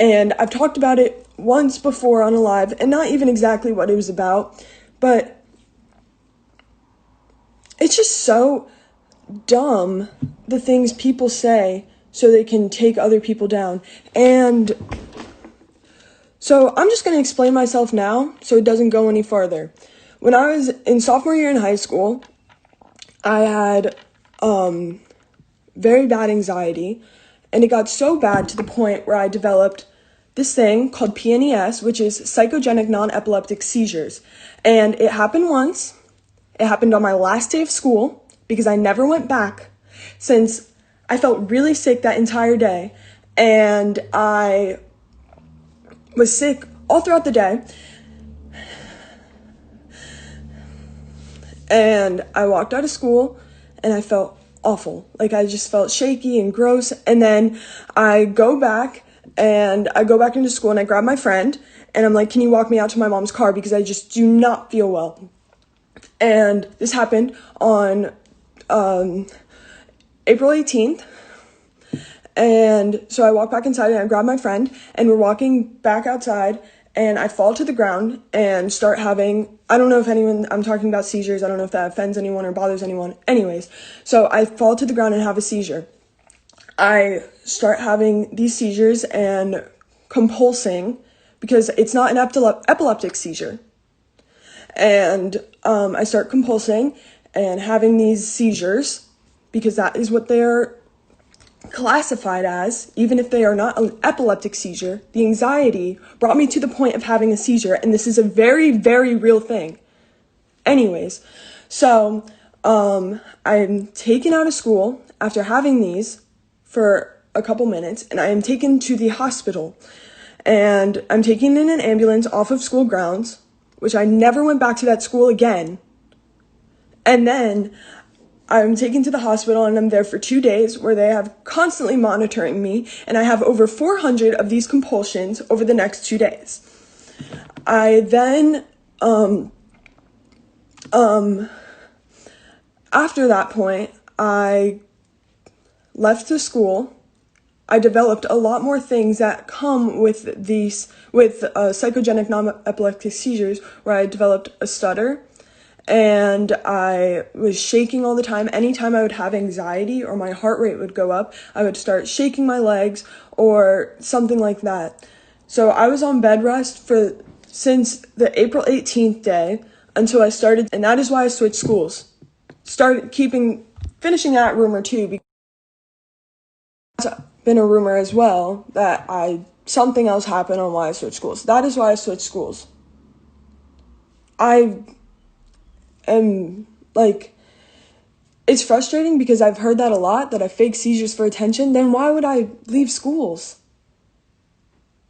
And I've talked about it once before on a live, and not even exactly what it was about, but it's just so dumb, the things people say so they can take other people down. And so I'm just going to explain myself now so it doesn't go any farther. When I was in sophomore year in high school, I had very bad anxiety, and it got so bad to the point where I developed this thing called PNES, which is psychogenic non-epileptic seizures. And it happened once. It happened on my last day of school because I never went back since I felt really sick that entire day. And I was sick all throughout the day. And I walked out of school and I felt awful. Like, I just felt shaky and gross. And then I go back into school and I grab my friend and I'm like, can you walk me out to my mom's car because I just do not feel well. And this happened on April 18th. And so I walk back inside and I grab my friend and we're walking back outside and I fall to the ground and start having, I don't know if I'm talking about seizures. I don't know if that offends anyone or bothers anyone. Anyways, so I fall to the ground and have a seizure. I start having these seizures and compulsing because it's not an epileptic seizure. And I start compulsing and having these seizures because that is what they're classified as. Even if they are not an epileptic seizure, the anxiety brought me to the point of having a seizure, and this is a very, very real thing. Anyways, so I'm taken out of school after having these for a couple minutes, and I am taken to the hospital, and I'm taken in an ambulance off of school grounds, which I never went back to that school again. And then I'm taken to the hospital and I'm there for 2 days where they have constantly monitoring me, and I have over 400 of these compulsions over the next 2 days. I then, after that point, I left the school. I developed a lot more things that come with psychogenic non-epileptic seizures, where I developed a stutter, and I was shaking all the time. Anytime I would have anxiety or my heart rate would go up, I would start shaking my legs or something like that. So I was on bed rest since the April 18th day until I started, and that is why I switched schools. Finishing that rumor too, because it's been a rumor as well that something else happened on why I switched schools. That is why I switched schools. It's frustrating because I've heard that a lot, that I fake seizures for attention. Then why would I leave schools?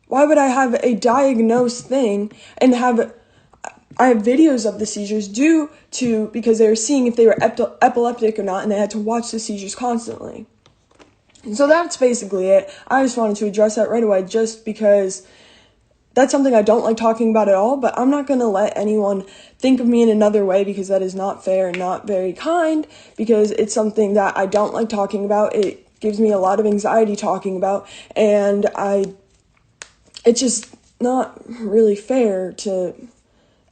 Why would I have a diagnosed thing and I have videos of the seizures because they were seeing if they were epileptic or not, and they had to watch the seizures constantly. And so that's basically it. I just wanted to address that right away just because that's something I don't like talking about at all, but I'm not going to let anyone think of me in another way because that is not fair and not very kind, because it's something that I don't like talking about. It gives me a lot of anxiety talking about, and it's just not really fair to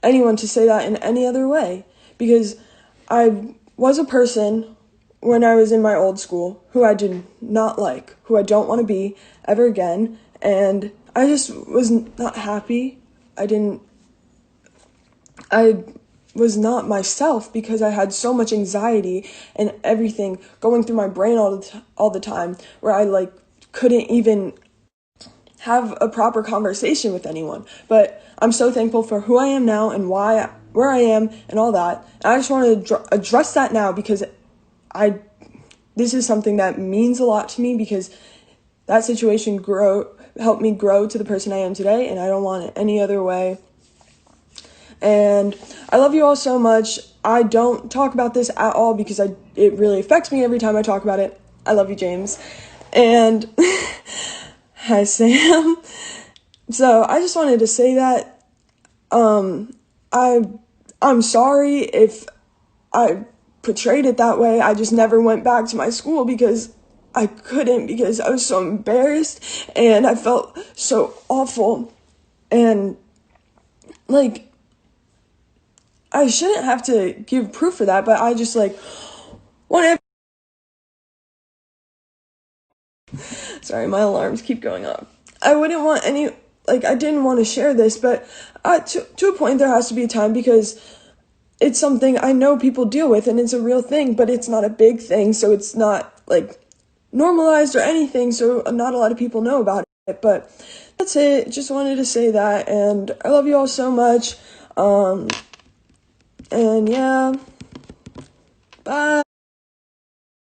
anyone to say that in any other way, because I was a person when I was in my old school who I did not like, who I don't want to be ever again, and I just was not happy. I was not myself because I had so much anxiety and everything going through my brain all the time, where I couldn't even have a proper conversation with anyone. But I'm so thankful for who I am now and where I am and all that. And I just want to address that now because this is something that means a lot to me, because that situation helped me grow to the person I am today, and I don't want it any other way. And I love you all so much. I don't talk about this at all because it really affects me every time I talk about it. I love you, James. And hi, Sam. So I just wanted to say that I'm sorry if I portrayed it that way. I just never went back to my school because I couldn't because I was so embarrassed and I felt so awful. And, like, I shouldn't have to give proof for that, but I just, like, wanted. Sorry, my alarms keep going off. I wouldn't want any, like, I didn't want to share this, but to a point there has to be a time because it's something I know people deal with and it's a real thing, but it's not a big thing, so it's not, like, normalized or anything, so not a lot of people know about it. But that's it. Just wanted to say that, and I love you all so much. And yeah, bye.